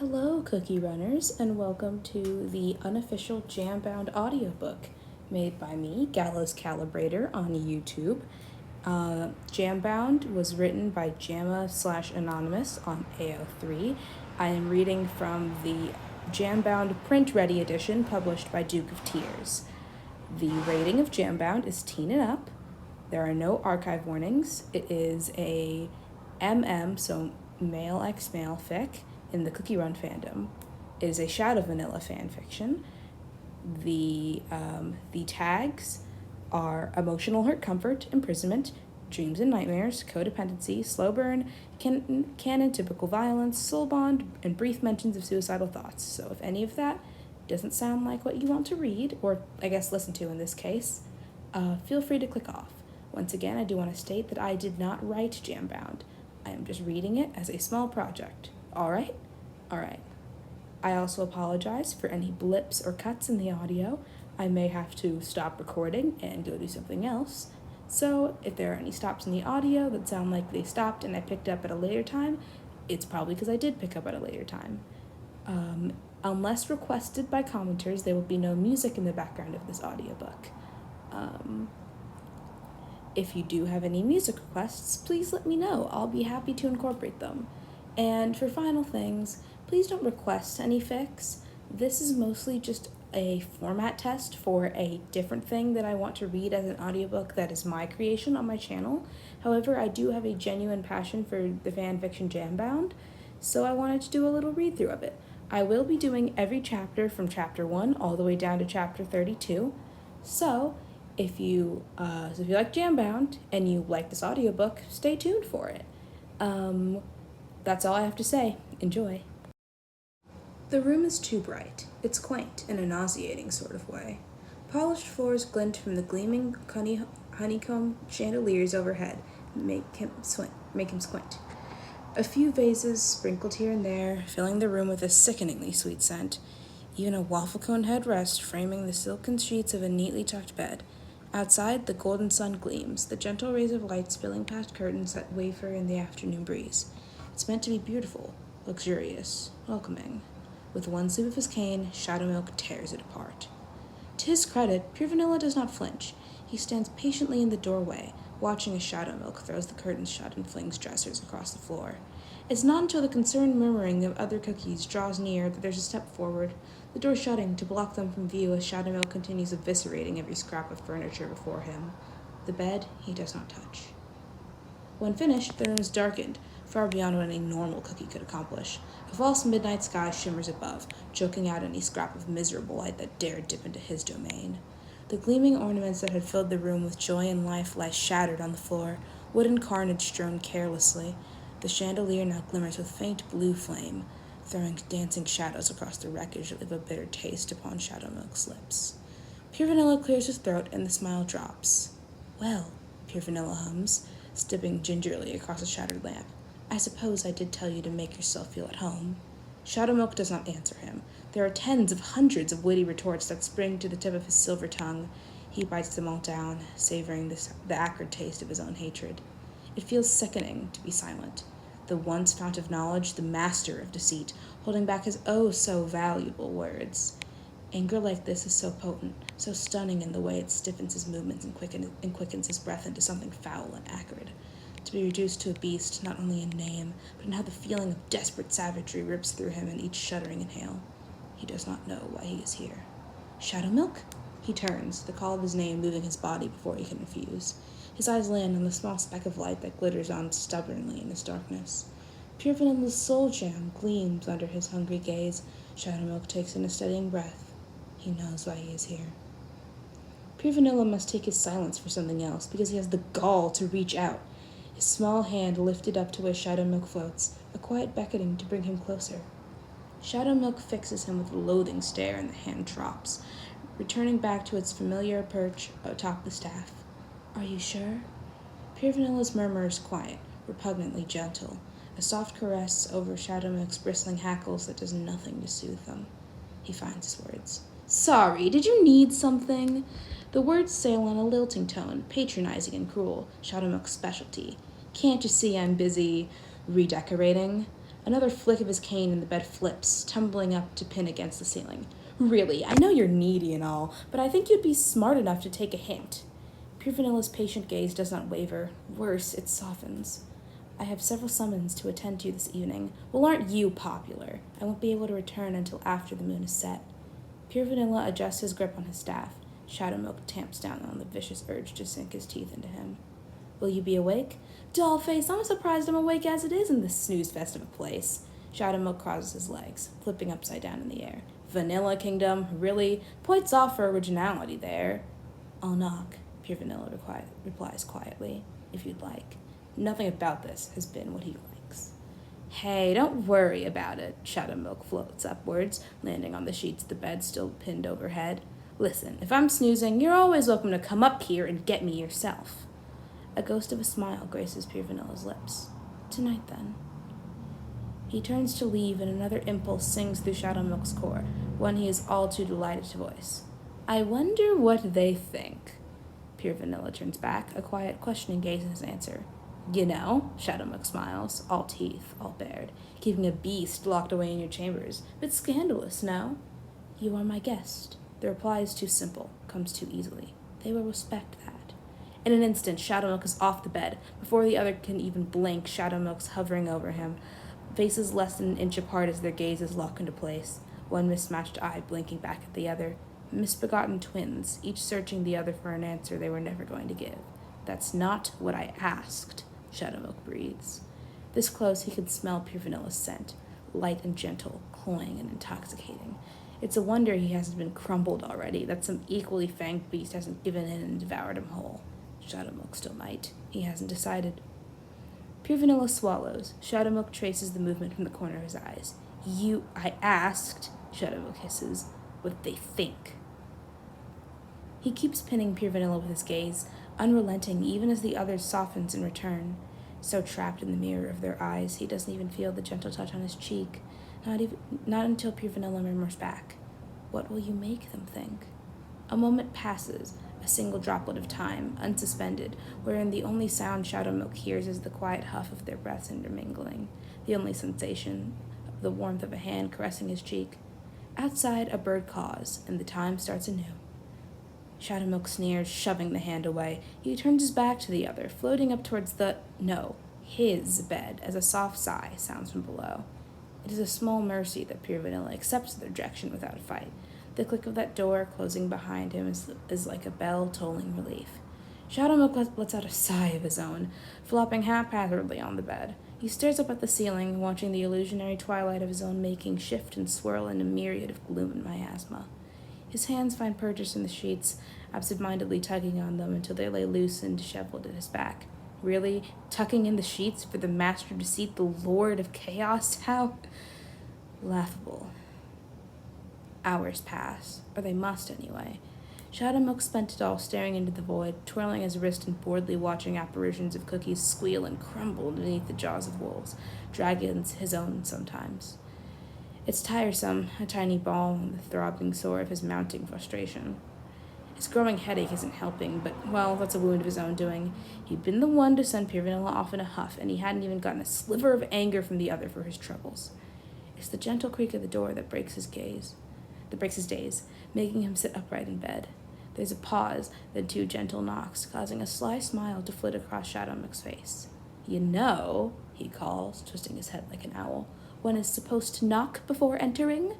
Hello, Cookie Runners, and welcome to the Unofficial Jambound audiobook made by me, Gallows Calibrator, on YouTube. Jambound was written by Jamma/Anonymous on AO3. I am reading from the Jambound print-ready edition published by Duke of Tears. The rating of Jambound is teen and up. There are no archive warnings. It is a MM, so male x male fic, in the Cookie Run fandom. It is a shadowvanilla fan fiction. The tags are emotional hurt, comfort, imprisonment, dreams and nightmares, codependency, slow burn, canon typical violence, soul bond, and brief mentions of suicidal thoughts. So if any of that doesn't sound like what you want to read, or I guess listen to in this case, feel free to click off. Once again, I do want to state that I did not write Jambound. I am just reading it as a small project. All right. I also apologize for any blips or cuts in the audio. I may have to stop recording and go do something else. So if there are any stops in the audio that sound like they stopped and I picked up at a later time, it's probably because I did pick up at a later time. Unless requested by commenters, there will be no music in the background of this audiobook. If you do have any music requests, please let me know. I'll be happy to incorporate them. And for final things, please don't request any fics. This is mostly just a format test for a different thing that I want to read as an audiobook that is my creation on my channel. However, I do have a genuine passion for the fanfiction Jambound, so I wanted to do a little read-through of it. I will be doing every chapter from chapter 1 all the way down to chapter 32. So if you like Jambound and you like this audiobook, stay tuned for it. That's all I have to say. Enjoy. The room is too bright. It's quaint in a nauseating sort of way. Polished floors glint from the gleaming honeycomb chandeliers overhead and make him squint. A few vases sprinkled here and there, filling the room with a sickeningly sweet scent. Even a waffle cone headrest framing the silken sheets of a neatly tucked bed. Outside, the golden sun gleams, the gentle rays of light spilling past curtains that waver in the afternoon breeze. It's meant to be beautiful, luxurious, welcoming. With one sweep of his cane, Shadowmilk tears it apart. To his credit, Pure Vanilla does not flinch. He stands patiently in the doorway, watching as Shadowmilk throws the curtains shut and flings dressers across the floor. It's not until the concerned murmuring of other cookies draws near that there's a step forward, the door shutting to block them from view as Shadowmilk continues eviscerating every scrap of furniture before him. The bed he does not touch. When finished, the room is darkened, far beyond what any normal cookie could accomplish. A false midnight sky shimmers above, choking out any scrap of miserable light that dared dip into his domain. The gleaming ornaments that had filled the room with joy and life lie shattered on the floor, wooden carnage strewn carelessly. The chandelier now glimmers with faint blue flame, throwing dancing shadows across the wreckage that leave a bitter taste upon Shadowmilk's lips. Pure Vanilla clears his throat and the smile drops. Well, Pure Vanilla hums, stepping gingerly across a shattered lamp. I suppose I did tell you to make yourself feel at home. Shadowmilk does not answer him. There are tens of hundreds of witty retorts that spring to the tip of his silver tongue. He bites them all down, savoring the acrid taste of his own hatred. It feels sickening to be silent. The once fount of knowledge, the master of deceit, holding back his oh-so-valuable words. Anger like this is so potent, so stunning in the way it stiffens his movements and quickens his breath into something foul and acrid. To be reduced to a beast, not only in name, but in how the feeling of desperate savagery rips through him in each shuddering inhale. He does not know why he is here. Shadowmilk? He turns, the call of his name moving his body before he can refuse. His eyes land on the small speck of light that glitters on stubbornly in his darkness. Pure Vanilla's soul gem gleams under his hungry gaze. Shadowmilk takes in a steadying breath. He knows why he is here. Pure Vanilla must take his silence for something else, because he has the gall to reach out. His small hand lifted up to where Shadowmilk floats, a quiet beckoning to bring him closer. Shadowmilk fixes him with a loathing stare and the hand drops, returning back to its familiar perch atop the staff. Are you sure? Pure Vanilla's murmur is quiet, repugnantly gentle, a soft caress over Shadowmilk's bristling hackles that does nothing to soothe them. He finds his words. Sorry, did you need something? The words sail on a lilting tone, patronizing and cruel, Shadowmilk's specialty. Can't you see I'm busy redecorating? Another flick of his cane and the bed flips, tumbling up to pin against the ceiling. Really, I know you're needy and all, but I think you'd be smart enough to take a hint. Pure Vanilla's patient gaze does not waver. Worse, it softens. I have several summons to attend to this evening. Well, aren't you popular? I won't be able to return until after the moon is set. Pure Vanilla adjusts his grip on his staff. Shadowmilk tamps down on the vicious urge to sink his teeth into him. Will you be awake? Dollface, I'm surprised I'm awake as it is in this snooze fest of a place. Shadowmilk crosses his legs, flipping upside down in the air. Vanilla Kingdom? Really? Points off for originality there. I'll knock, Pure Vanilla replies quietly, if you'd like. Nothing about this has been what he likes. Hey, don't worry about it. Shadowmilk floats upwards, landing on the sheets of the bed still pinned overhead. Listen, if I'm snoozing, you're always welcome to come up here and get me yourself. A ghost of a smile graces Pure Vanilla's lips. Tonight, then. He turns to leave, and another impulse sings through Shadowmilk's core, one he is all too delighted to voice. I wonder what they think. Pure Vanilla turns back, a quiet, questioning gaze in his answer. You know, Shadowmilk smiles, all teeth, all bared, keeping a beast locked away in your chambers. Bit scandalous, no? You are my guest. The reply is too simple, comes too easily. They will respect that. In an instant, Shadowmilk is off the bed. Before the other can even blink, Shadowmilk's hovering over him, faces less than an inch apart as their gazes lock into place, one mismatched eye blinking back at the other. Misbegotten twins, each searching the other for an answer they were never going to give. That's not what I asked, Shadowmilk breathes. This close, he could smell Pure Vanilla's scent, light and gentle, cloying and intoxicating. It's a wonder he hasn't been crumbled already, that some equally fanged beast hasn't given in and devoured him whole. Shadowmilk still might. He hasn't decided. Pure Vanilla swallows. Shadowmilk traces the movement from the corner of his eyes. I asked, Shadowmilk hisses, what they think. He keeps pinning Pure Vanilla with his gaze, unrelenting even as the other softens in return. So trapped in the mirror of their eyes, he doesn't even feel the gentle touch on his cheek. Not until Pure Vanilla murmurs back. What will you make them think? A moment passes, a single droplet of time, unsuspended, wherein the only sound Shadowmilk hears is the quiet huff of their breaths intermingling, the only sensation of the warmth of a hand caressing his cheek. Outside, a bird caws, and the time starts anew. Shadowmilk sneers, shoving the hand away. He turns his back to the other, floating up towards his bed, as a soft sigh sounds from below. It is a small mercy that Pure Vanilla accepts the rejection without a fight. The click of that door closing behind him is like a bell tolling relief. Shadowmilk lets out a sigh of his own, flopping haphazardly on the bed. He stares up at the ceiling, watching the illusionary twilight of his own making shift and swirl in a myriad of gloom and miasma. His hands find purchase in the sheets, absent-mindedly tugging on them until they lay loose and disheveled at his back. Really? Tucking in the sheets for the master to seat the Lord of Chaos? How laughable. Hours pass, or they must anyway. Shadowmilk spent it all staring into the void, twirling his wrist and boredly watching apparitions of cookies squeal and crumble beneath the jaws of wolves, dragons his own sometimes. It's tiresome, a tiny ball in the throbbing sore of his mounting frustration. His growing headache isn't helping, but, well, that's a wound of his own doing. He'd been the one to send Pure Vanilla off in a huff, and he hadn't even gotten a sliver of anger from the other for his troubles. It's the gentle creak of the door that breaks his daze, making him sit upright in bed. There's a pause, then 2 gentle knocks, causing a sly smile to flit across Shadowmilk's face. You know, he calls, twisting his head like an owl, one is supposed to knock before entering?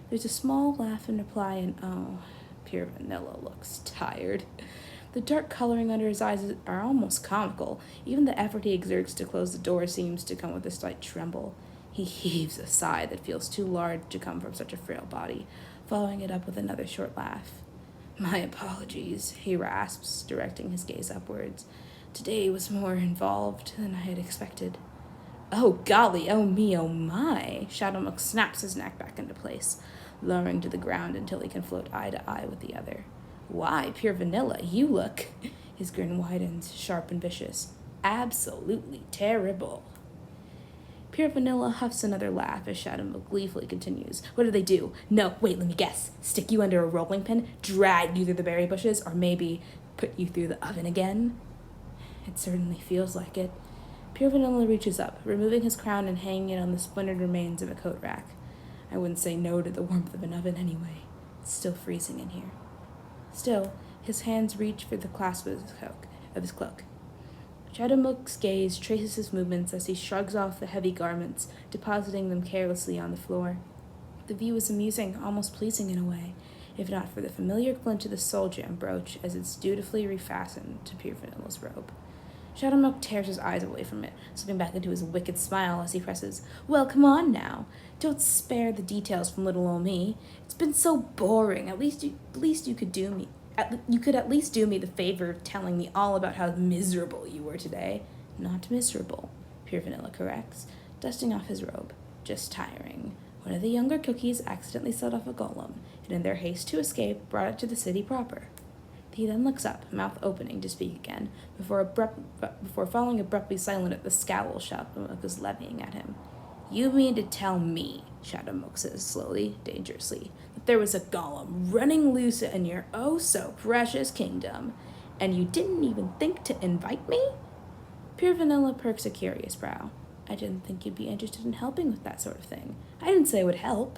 There's a small laugh in reply, and Pure Vanilla looks tired. The dark coloring under his eyes are almost comical. Even the effort he exerts to close the door seems to come with a slight tremble. He heaves a sigh that feels too large to come from such a frail body, following it up with another short laugh. My apologies, he rasps, directing his gaze upwards. Today was more involved than I had expected. Oh golly, oh me, oh my! Shadowmilk snaps his neck back into place, lowering to the ground until he can float eye to eye with the other. Why, Pure Vanilla, you look... His grin widens, sharp and vicious. Absolutely terrible. Pure Vanilla huffs another laugh as Shadowmilk gleefully continues. What do they do? No, wait, let me guess. Stick you under a rolling pin, drag you through the berry bushes, or maybe put you through the oven again? It certainly feels like it. Pure Vanilla reaches up, removing his crown and hanging it on the splintered remains of a coat rack. I wouldn't say no to the warmth of an oven anyway. It's still freezing in here. Still, his hands reach for the clasp of his cloak. Shadowmook's gaze traces his movements as he shrugs off the heavy garments, depositing them carelessly on the floor. The view is amusing, almost pleasing in a way, if not for the familiar glint of the soul gem brooch as it's dutifully refastened to Pure Vanilla's robe. Shadowmook tears his eyes away from it, slipping back into his wicked smile as he presses, "Well, come on now. Don't spare the details from little old me. It's been so boring. At least you could do me. You could at least do me the favor of telling me all about how miserable you were today." "Not miserable," Pure Vanilla corrects, dusting off his robe. "Just tiring. One of the younger cookies accidentally set off a golem, and in their haste to escape, brought it to the city proper." He then looks up, mouth opening to speak again, before falling abruptly silent at the scowl Shadowmook is levying at him. "You mean to tell me," Shadowmook says slowly, dangerously, "that there was a golem running loose in your oh-so-precious kingdom, and you didn't even think to invite me?" Pure Vanilla perks a curious brow. "I didn't think you'd be interested in helping with that sort of thing. I didn't say it would help."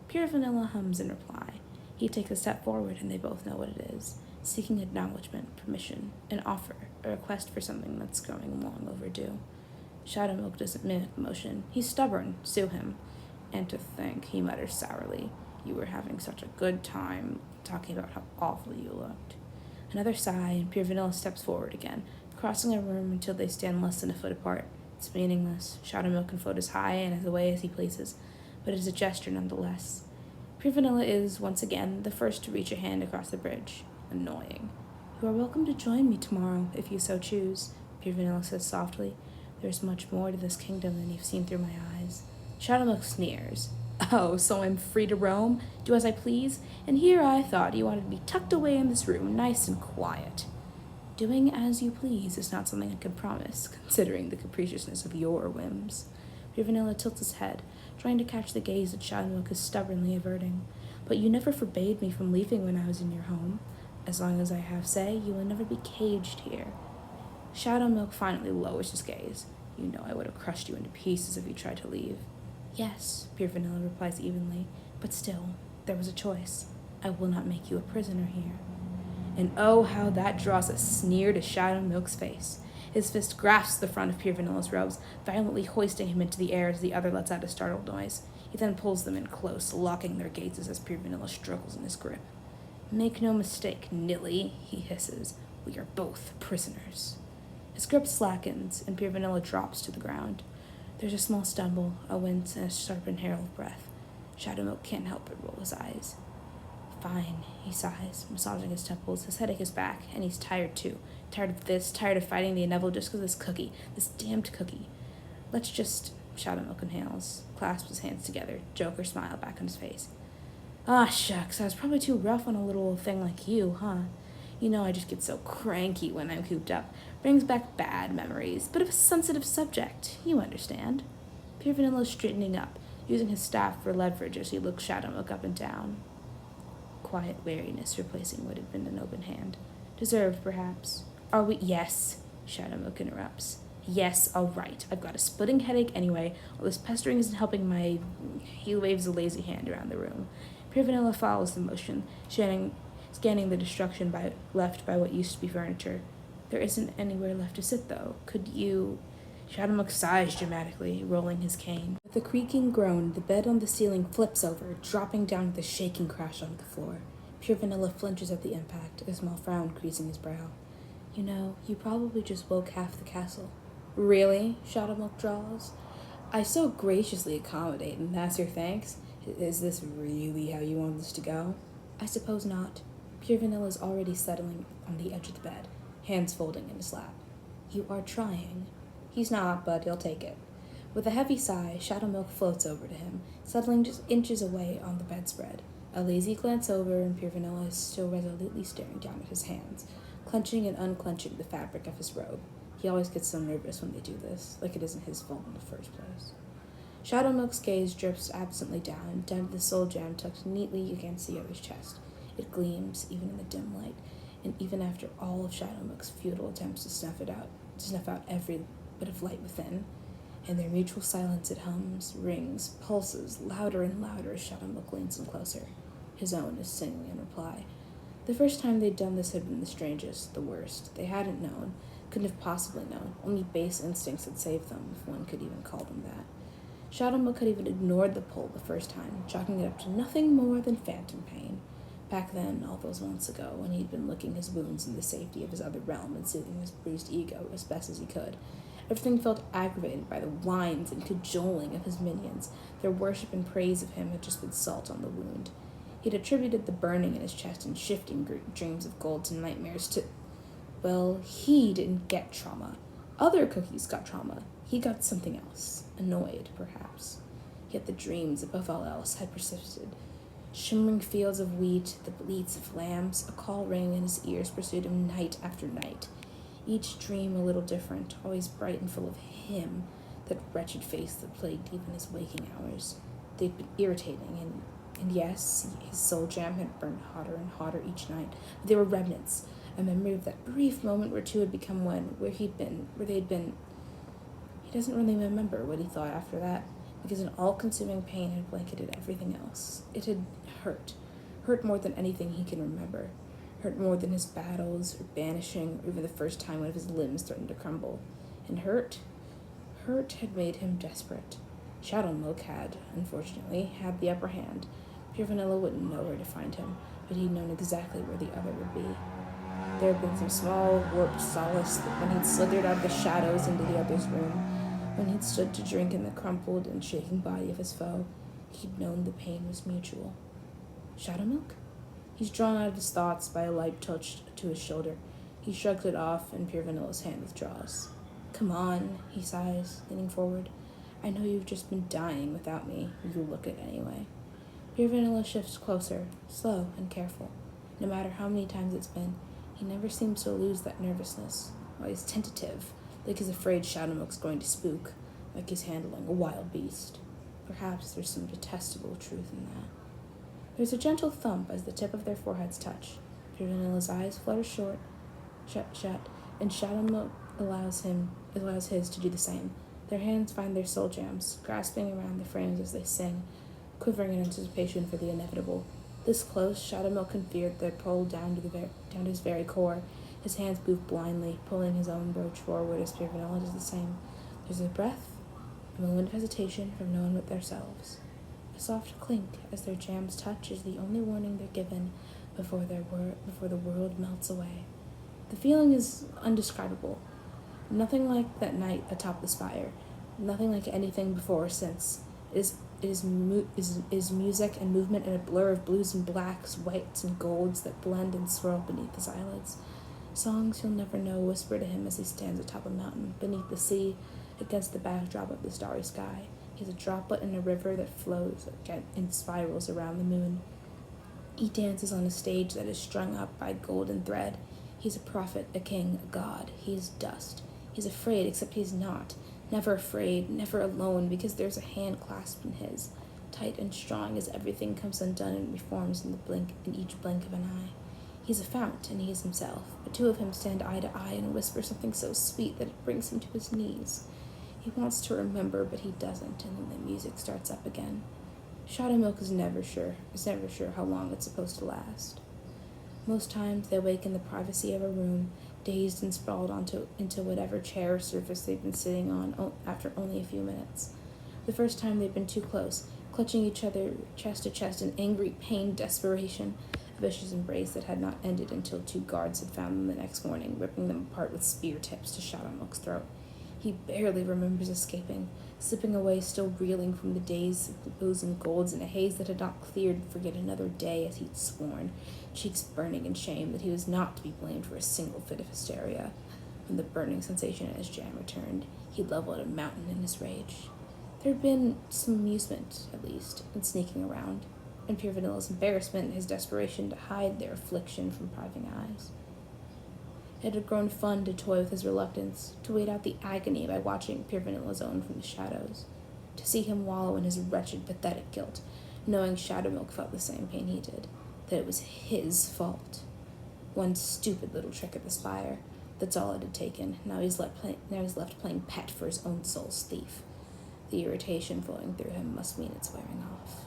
Pure Vanilla hums in reply. He takes a step forward, and they both know what it is. Seeking acknowledgement, permission, an offer, a request for something that's growing long overdue. Shadowmook doesn't mimic the motion. He's stubborn. Sue him. "And to think," he mutters sourly, "you were having such a good time talking about how awful you looked." Another sigh, and Pure Vanilla steps forward again, crossing a room until they stand less than a foot apart. It's meaningless. Shadowmook can float as high and as away as he pleases, but it is a gesture nonetheless. Pure Vanilla is, once again, the first to reach a hand across the bridge. Annoying. "You are welcome to join me tomorrow, if you so choose," Pure Vanilla says softly. "There's much more to this kingdom than you've seen through my eyes." Shadowmook sneers. "Oh, so I'm free to roam, do as I please? And here I thought you wanted me tucked away in this room, nice and quiet." "Doing as you please is not something I can promise, considering the capriciousness of your whims." Pure Vanilla tilts his head, trying to catch the gaze that Shadowmook is stubbornly averting. "But you never forbade me from leaving when I was in your home. As long as I have say, you will never be caged here." Shadowmook finally lowers his gaze. "You know I would have crushed you into pieces if you tried to leave." "Yes," Pure Vanilla replies evenly, "but still, there was a choice. I will not make you a prisoner here." And oh, how that draws a sneer to Shadowmook's face. His fist grasps the front of Pure Vanilla's robes, violently hoisting him into the air as the other lets out a startled noise. He then pulls them in close, locking their gazes as Pure Vanilla struggles in his grip. "Make no mistake, Nilly," he hisses. "We are both prisoners." His grip slackens, and Pure Vanilla drops to the ground. There's a small stumble, a wince, and a sharp inhale of breath. Shadowmook can't help but roll his eyes. "Fine," he sighs, massaging his temples. His headache is back, and he's tired too. Tired of this, tired of fighting the inevitable just because of this cookie. This damned cookie. "Let's just..." Shadowmook inhales, clasps his hands together, Joker smile back on his face. "Ah, shucks, I was probably too rough on a little old thing like you, huh? You know I just get so cranky when I'm cooped up. Brings back bad memories, but of a sensitive subject, you understand." Pure Vanilla is straightening up, using his staff for leverage as he looks Shadowmook up and down. Quiet wariness replacing what had been an open hand. Deserved, perhaps. "Are we..." "Yes," Shadowmook interrupts. "Yes, all right. I've got a splitting headache anyway. All this pestering isn't helping my..." He waves a lazy hand around the room. Pure Vanilla follows the motion, scanning the destruction left by what used to be furniture. "There isn't anywhere left to sit, though. Could you..." Shadowmook sighs dramatically, rolling his cane. With a creaking groan, the bed on the ceiling flips over, dropping down with a shaking crash onto the floor. Pure Vanilla flinches at the impact, a small frown creasing his brow. "You know, you probably just woke half the castle." "Really?" Shadowmook draws. "I so graciously accommodate, and that's your thanks? Is this really how you want this to go?" "I suppose not." Pure Vanilla is already settling on the edge of the bed, hands folding in his lap. "You are trying." He's not, but he'll take it. With a heavy sigh, Shadowmook floats over to him, settling just inches away on the bedspread. A lazy glance over, and Pure Vanilla is still resolutely staring down at his hands, clenching and unclenching the fabric of his robe. He always gets so nervous when they do this, like it isn't his fault in the first place. Shadowmook's gaze drifts absently down to the soul gem tucked neatly against the other's chest. It gleams, even in the dim light, and even after all of Shadowmook's futile attempts to snuff out every bit of light within. In their mutual silence it hums, rings, pulses, louder and louder as Shadowmilk leans in closer. His own is singing in reply. The first time they'd done this had been the strangest, the worst. They hadn't known, couldn't have possibly known. Only base instincts had saved them, if one could even call them that. Shadowmilk had even ignored the pull the first time, chalking it up to nothing more than phantom pain. Back then, all those months ago, when he'd been licking his wounds in the safety of his other realm and soothing his bruised ego as best as he could, everything felt aggravated by the whines and cajoling of his minions. Their worship and praise of him had just been salt on the wound. He'd attributed the burning in his chest and shifting dreams of gold to nightmares to... Well, he didn't get trauma. Other cookies got trauma. He got something else. Annoyed, perhaps. Yet the dreams, above all else, had persisted. Shimmering fields of wheat, the bleats of lambs, a call rang in his ears pursued him night after night. Each dream a little different, always bright and full of him, that wretched face that plagued even his waking hours. They'd been irritating, and yes, his soul jam had burned hotter and hotter each night, but they were remnants, a memory of that brief moment where two had become one, where they'd been. He doesn't really remember what he thought after that, because an all-consuming pain had blanketed everything else. It had hurt more than anything he can remember, hurt more than his battles, or banishing, or even the first time one of his limbs threatened to crumble. And hurt had made him desperate. Shadowmilk had, unfortunately, had the upper hand. Pure Vanilla wouldn't know where to find him, but he'd known exactly where the other would be. There had been some small, warped solace that when he'd slithered out of the shadows into the other's room, when he'd stood to drink in the crumpled and shaking body of his foe, he'd known the pain was mutual. Shadowmilk? He's drawn out of his thoughts by a light touch to his shoulder. He shrugs it off, and Pure Vanilla's hand withdraws. Come on, he sighs, leaning forward. I know you've just been dying without me. You look it anyway. Pure Vanilla shifts closer, slow and careful. No matter how many times it's been, he never seems to lose that nervousness. While he's tentative, like he's afraid Shadowmilk's going to spook, like he's handling a wild beast. Perhaps there's some detestable truth in that. There's a gentle thump as the tip of their foreheads touch. Pure Vanilla's eyes flutter shut, and Shadowmilk allows his to do the same. Their hands find their soul jams, grasping around the frames as they sing, quivering in anticipation for the inevitable. This close, Shadowmilk can feel their pull down to his very core. His hands move blindly, pulling his own brooch forward as Pure Vanilla does the same. There's a breath, a moment of hesitation from no one but themselves. A soft clink as their jams touch is the only warning they're given before the world melts away. The feeling is indescribable. Nothing like that night atop the spire. Nothing like anything before or since. It is music and movement in a blur of blues and blacks, whites and golds that blend and swirl beneath his eyelids. Songs he'll never know whisper to him as he stands atop a mountain, beneath the sea, against the backdrop of the starry sky. He's a droplet in a river that flows in spirals around the moon. He dances on a stage that is strung up by golden thread. He's a prophet, a king, a god. He is dust. He's afraid, except he's not. Never afraid, never alone, because there's a hand clasped in his, tight and strong as everything comes undone and reforms in each blink of an eye. He's a fount, and he is himself. The two of him stand eye to eye and whisper something so sweet that it brings him to his knees. He wants to remember, but he doesn't, and then the music starts up again. Shadowmilk is never sure how long it's supposed to last. Most times they wake in the privacy of a room, dazed and sprawled into whatever chair or surface they've been sitting on after only a few minutes. The first time they'd been too close, clutching each other chest to chest in angry pain, desperation, a vicious embrace that had not ended until two guards had found them the next morning, ripping them apart with spear tips to Shadowmilk's throat. He barely remembers escaping, slipping away, still reeling from the days of the blues and golds in a haze that had not cleared for yet another day as he'd sworn, cheeks burning in shame that he was not to be blamed for a single fit of hysteria. When the burning sensation in his jam returned, he'd leveled a mountain in his rage. There had been some amusement, at least, in sneaking around, and Pure Vanilla's embarrassment and his desperation to hide their affliction from prying eyes. It had grown fun to toy with his reluctance, to wait out the agony by watching Pure Vanilla's own from the shadows, to see him wallow in his wretched, pathetic guilt, knowing Shadowmilk felt the same pain he did, that it was his fault. One stupid little trick at the spire, That's all it had taken. Now he's left playing pet for his own soul's thief. The irritation flowing through him must mean it's wearing off.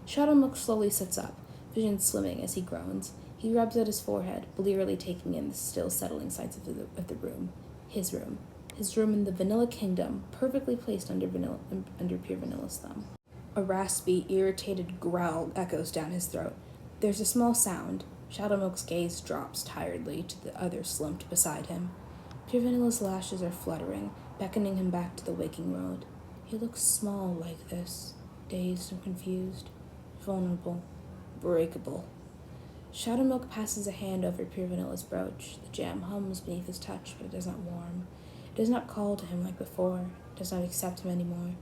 Shadowmook slowly sits up, vision swimming as he groans. He rubs at his forehead, blearily taking in the still settling sights of the room. His room. His room in the Vanilla Kingdom, perfectly placed under pure Vanilla's thumb. A raspy, irritated growl echoes down his throat. There's a small sound. Shadowmook's gaze drops tiredly to the other slumped beside him. Pure Vanilla's lashes are fluttering, beckoning him back to the waking world. He looks small like this, dazed and confused, vulnerable, breakable. Shadowmook passes a hand over Pure Vanilla's brooch. The jam hums beneath his touch, but it does not warm. It does not call to him like before. It does not accept him anymore.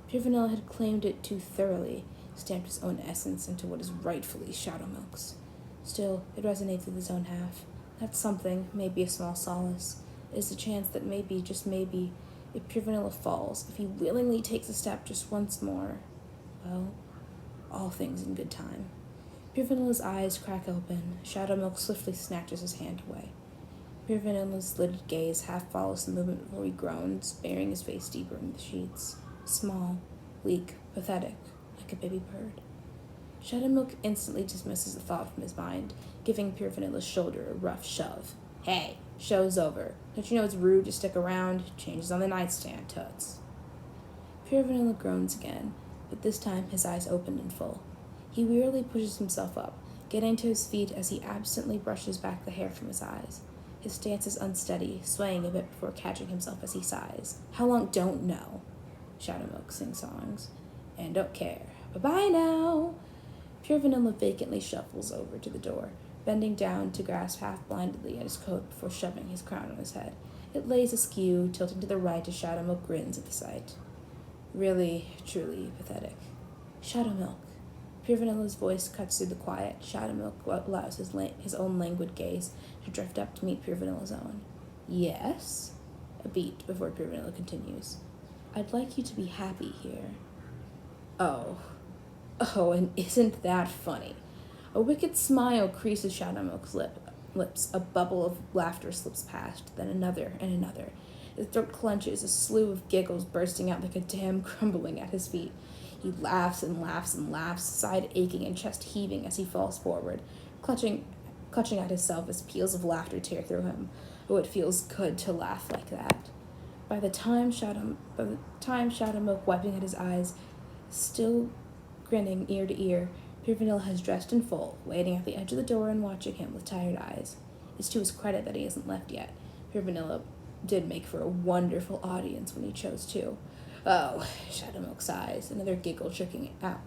Pure Vanilla had claimed it too thoroughly, stamped his own essence into what is rightfully Shadowmook's. Still, it resonates with his own half. That's something, maybe a small solace. It is the chance that maybe, just maybe, if Pure Vanilla falls, if he willingly takes a step just once more, well, all things in good time. Pure Vanilla's eyes crack open. Shadowmook swiftly snatches his hand away. Pure Vanilla's lidded gaze half follows the movement before he groans, burying his face deeper in the sheets. Small, weak, pathetic, like a baby bird. Shadowmook instantly dismisses the thought from his mind, giving Pure Vanilla's shoulder a rough shove. Hey, show's over. Don't you know it's rude to stick around? Changes on the nightstand, toots. Pure Vanilla groans again, but this time his eyes open in full. He wearily pushes himself up, getting to his feet as he absently brushes back the hair from his eyes. His stance is unsteady, swaying a bit before catching himself as he sighs. How long? Don't know. Shadowmook sing-songs. And don't care. Bye-bye now. Pure Vanilla vacantly shuffles over to the door, bending down to grasp half-blindedly at his coat before shoving his crown on his head. It lays askew, tilting to the right as Shadowmook grins at the sight. Really, truly pathetic. Shadowmook. Pure Vanilla's voice cuts through the quiet. Shadowmook allows his own languid gaze to drift up to meet Pure Vanilla's own. Yes? A beat before Pure Vanilla continues. I'd like you to be happy here. Oh, and isn't that funny? A wicked smile creases Shadowmook's lips. A bubble of laughter slips past, then another and another. His throat clenches, a slew of giggles bursting out like a dam crumbling at his feet. He laughs and laughs and laughs, side aching and chest heaving as he falls forward, clutching at himself as peals of laughter tear through him. Oh, it feels good to laugh like that. By the time Shadowmook, wiping at his eyes, still grinning ear to ear, Pure Vanilla has dressed in full, waiting at the edge of the door and watching him with tired eyes. It's to his credit that he hasn't left yet. Pure Vanilla did make for a wonderful audience when he chose to. Oh, Shadowmook sighs, another giggle trickling out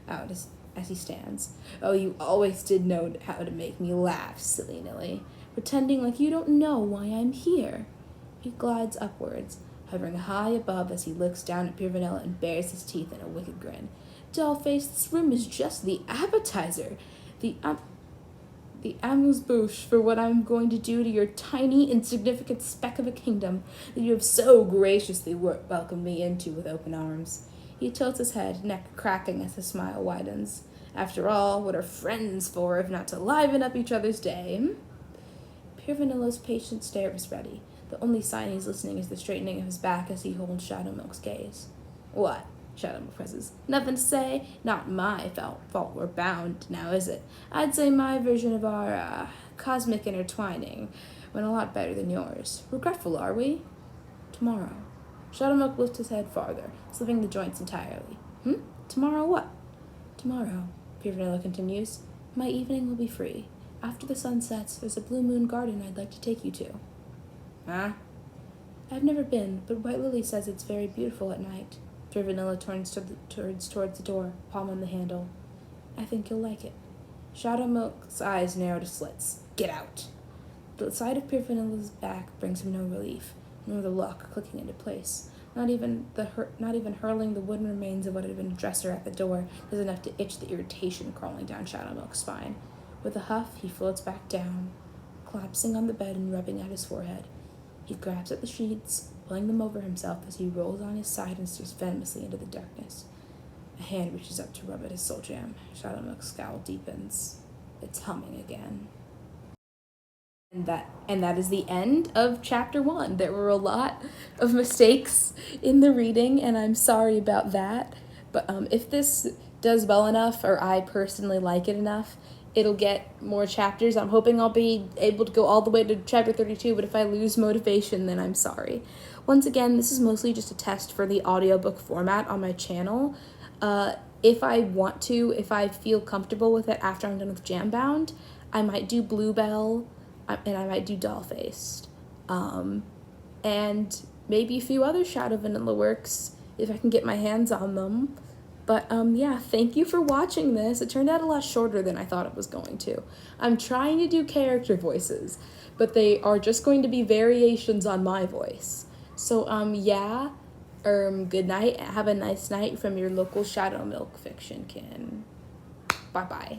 as he stands. Oh, you always did know how to make me laugh, silly Nilly, pretending like you don't know why I'm here. He glides upwards, hovering high above as he looks down at Pure Vanilla and bares his teeth in a wicked grin. Dollface, this room is just the appetizer. The amuse-bouche for what I'm going to do to your tiny, insignificant speck of a kingdom that you have so graciously welcomed me into with open arms. He tilts his head, neck cracking as his smile widens. After all, what are friends for if not to liven up each other's day? Pure Vanilla's patient stare is ready. The only sign he's listening is the straightening of his back as he holds Shadowmook's gaze. What? Shadowmook presses. Nothing to say? Not my fault we're bound, now is it? I'd say my version of our, cosmic intertwining went a lot better than yours. Regretful, are we? Tomorrow. Shadowmook lifts his head farther, slipping the joints entirely. Tomorrow what? Tomorrow, Pure Vanilla continues, my evening will be free. After the sun sets, there's a blue moon garden I'd like to take you to. Huh? I've never been, but White Lily says it's very beautiful at night. Pure Vanilla turns towards the door, palm on the handle. I think you'll like it. Shadowmook's eyes narrow to slits. Get out! The sight of Pure Vanilla's back brings him no relief, nor the lock clicking into place. Not even hurling the wooden remains of what had been a dresser at the door is enough to itch the irritation crawling down Shadowmook's spine. With a huff, he floats back down, collapsing on the bed and rubbing at his forehead. He grabs at the sheets, pulling them over himself as he rolls on his side and stares venomously into the darkness. A hand reaches up to rub at his soul jam. Shadowmook's scowl deepens. It's humming again. And that is the end of chapter 1. There were a lot of mistakes in the reading, and I'm sorry about that. But if this does well enough, or I personally like it enough, it'll get more chapters. I'm hoping I'll be able to go all the way to chapter 32, but if I lose motivation, then I'm sorry. Once again, this is mostly just a test for the audiobook format on my channel. If I want to, if I feel comfortable with it after I'm done with Jambound, I might do Bluebell, and I might do Doll-Faced. And maybe a few other Shadow Vanilla works if I can get my hands on them. But yeah, thank you for watching this. It turned out a lot shorter than I thought it was going to. I'm trying to do character voices, but they are just going to be variations on my voice. So yeah, good night. Have a nice night from your local Shadow Milk fiction kin. Bye-bye.